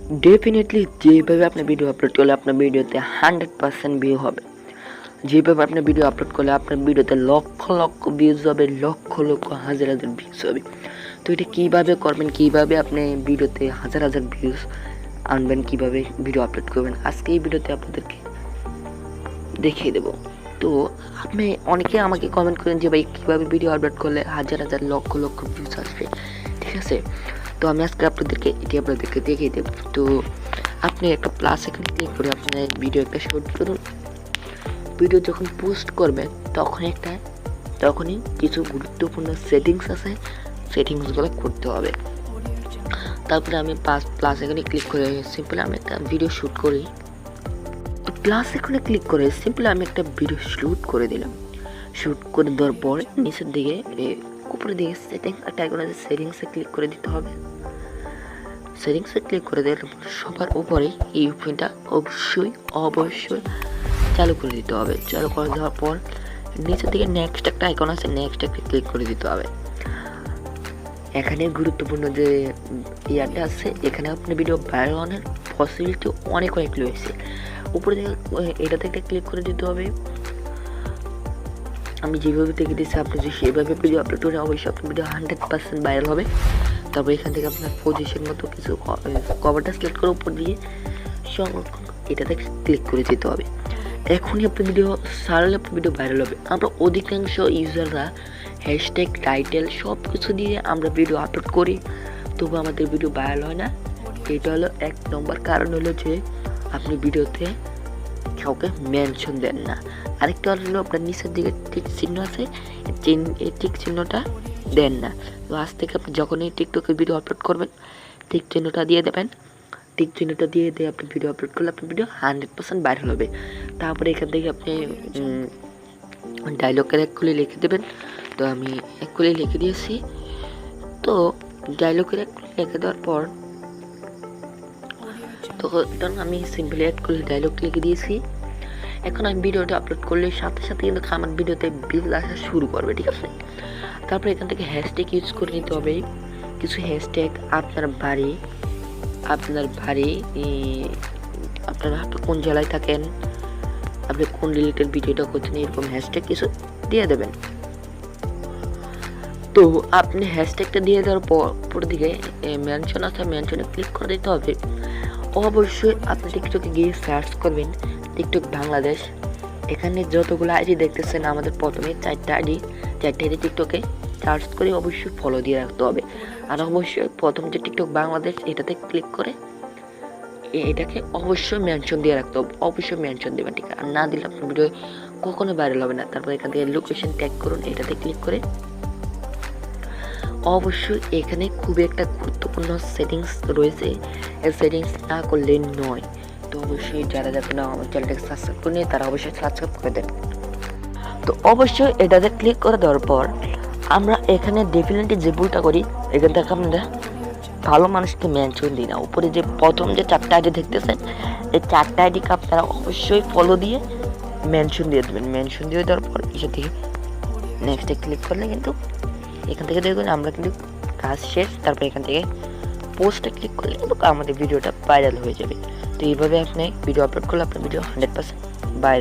Definitely যেভাবে আপনি video upload করলে আপনার ভিডিওতে 100% ভিউ হবে, যেভাবে আপনি ভিডিও আপলোড করলে আপনার ভিডিওতে লক্ষ লক্ষ ভিউজ হবে, লক্ষ লক্ষ হাজার হাজার ভিউজ হবে। তো এটা কীভাবে করবেন, কীভাবে আপনি ভিডিওতে হাজার হাজার ভিউজ আনবেন, কীভাবে ভিডিও আপলোড করবেন, আজকে এই ভিডিওতে আপনাদেরকে দেখিয়ে দেবো। তো আপনি অনেকে আমাকে কমেন্ট করেন যে ভাই কীভাবে ভিডিও আপলোড করলে হাজার হাজার লক্ষ লক্ষ ভিউজ আসবে, ঠিক আছে? তো আমি আজকে আপনাদেরকে দেখিয়ে দেবো। তো আপনি একটা প্লাস এখানে ক্লিক করে আপনার ভিডিও একটা শুট করুন। ভিডিও যখন পোস্ট করবেন তখনই কিছু গুরুত্বপূর্ণ সেটিংস আছে, সেটিংসগুলো করতে হবে। তারপরে আমি প্লাস এখানে ক্লিক করে সিম্পল আমি একটা ভিডিও শ্যুট করি। তো প্লাস এখানে ক্লিক করে সিম্পল আমি একটা ভিডিও শ্যুট করে দিলাম। শ্যুট করে দেওয়ার পর নিচের দিকে উপরের দিকে একটা আইকন আছে, সেটিংসে ক্লিক করে দিতে হবে। সেটিংসে ক্লিক করে দেওয়ার সবার উপরেই এই অপশনটা অবশ্যই চালু করে দিতে হবে। চালু করে দেওয়ার পর নিচের দিকে নেক্সট একটা আইকন আছে, নেক্সট একটা ক্লিক করে দিতে হবে। এখানে গুরুত্বপূর্ণ যে ইয়াটা আছে, এখানে আপনি ভিডিও ভাইরাল হওয়ার পসিবিলিটি অনেক রয়েছে। উপরে দিকে এটাতে একটা ক্লিক করে দিতে হবে। আমি যেভাবে দেখে দিচ্ছি আপনি যদি সেভাবে ভিডিও আপলোড করে অবশ্যই আপনার ভিডিও 100% ভাইরাল হবে। তারপর এখান থেকে আপনার পজিশন মতো কিছু কভারটা সিলেক্ট করে উপর দিয়ে সংরক্ষণ এটাতে ক্লিক করে যেতে হবে। এখনই আপনার ভিডিও ছাড়লে আপনার ভিডিও ভাইরাল হবে। আমরা অধিকাংশ ইউজাররা হ্যাশট্যাগ টাইটেল সব কিছু দিয়ে আমরা ভিডিও আপলোড করি, তবু আমাদের ভিডিও ভাইরাল হয় না। এটা হলো 1 নম্বর কারণ হলো যে আপনি ভিডিওতে কাউকে মেনশন দেন না। আরেকটা হলো আপনার নিচের দিকে টিক চিহ্ন আছে, এই টিক চিহ্নটা দেন না। তো আজ থেকে আপনি যখনই টিকটকে ভিডিও আপলোড করবেন টিক চিহ্নটা দিয়ে দেবেন। টিক চিহ্নটা দিয়ে আপনি ভিডিও আপলোড করলে আপনার ভিডিও 100% ভাইরাল হবে। তারপরে এখান থেকে আপনি ডায়লগের এক খুলে লিখে দেবেন। তো আমি এক খুলে লিখে দিয়েছি। তো ডায়লগের এক খুলে লিখে দেওয়ার পর তখন আমি সিম্পলি এক খুলে ডায়লগ লিখে দিয়েছি। এখন আমি ভিডিওটা আপলোড করলে সাথে সাথে কিন্তু আমার ভিডিওতে ভিউজ আসা শুরু করবে, ঠিক আছে? তারপরে এখান থেকে হ্যাশট্যাগ ইউজ করে নিতে হবে। কিছু হ্যাশট্যাগ আপনার বাড়ি, আপনারা কোন জেলায় থাকেন, আপনি কোন রিলেটেড ভিডিওটা করছেন, এরকম হ্যাশট্যাগ কিছু দিয়ে দেবেন। তো আপনি হ্যাশট্যাগটা দিয়ে দেওয়ার পর দিকে মেনশন আছে, মেনশনে ক্লিক করে দিতে হবে। অবশ্যই আপনি টিকটকে গিয়ে সার্চ করবেন টিকটক বাংলাদেশ। এখানে যতগুলো আইডি দেখতেছেন আমাদের প্রথমে 4টা আইডি টিকটকে সার্চ করে অবশ্যই ফলো দিয়ে রাখতে হবে। আর অবশ্যই প্রথম যে টিকটক বাংলাদেশ এটাতে ক্লিক করে এটাকে অবশ্যই মেনশন দিয়ে রাখতে হবে, অবশ্যই মেনশন দেবেন, ঠিক আছে? আর না দিলে আপনার ভিডিও কখনো ভাইরাল হবে না। তারপর এখান থেকে লোকেশন ট্যাগ করুন, এটাতে ক্লিক করে অবশ্যই এখানে খুবই একটা গুরুত্বপূর্ণ সেটিংস রয়েছে, এই সেটিংস না করলে নয়। তো অবশ্যই যারা না আমার চ্যানেলটাকে সাবস্ক্রাইব করে নিয়ে তারা অবশ্যই সাবস্ক্রাইব করে দেন। তো অবশ্যই এটাতে ক্লিক করে দেওয়ার পর আমরা এখানে ডেফিনেটলি যে ভুলটা করি, এখান থেকে আপনারা ভালো মানুষকে মেনশন দিই না। উপরে যে প্রথম যে 4টা আইডি দেখতেছেন এই 4টা আইডিকে আপনারা অবশ্যই ফলো দিয়ে মেনশন দিয়ে দেবেন। মেনশন দিয়ে দেওয়ার পর এসে থেকে নেক্সটে ক্লিক করলে কিন্তু এখান থেকে দেখবেন আমরা কিন্তু কাজ শেষ। তারপর এখান থেকে পোস্টে ক্লিক করলে কিন্তু আমাদের ভিডিওটা ভাইরাল হয়ে যাবে। তো এইভাবে আপনি ভিডিও আপলোড করলে আপনার ভিডিও 100% ভাইরাল।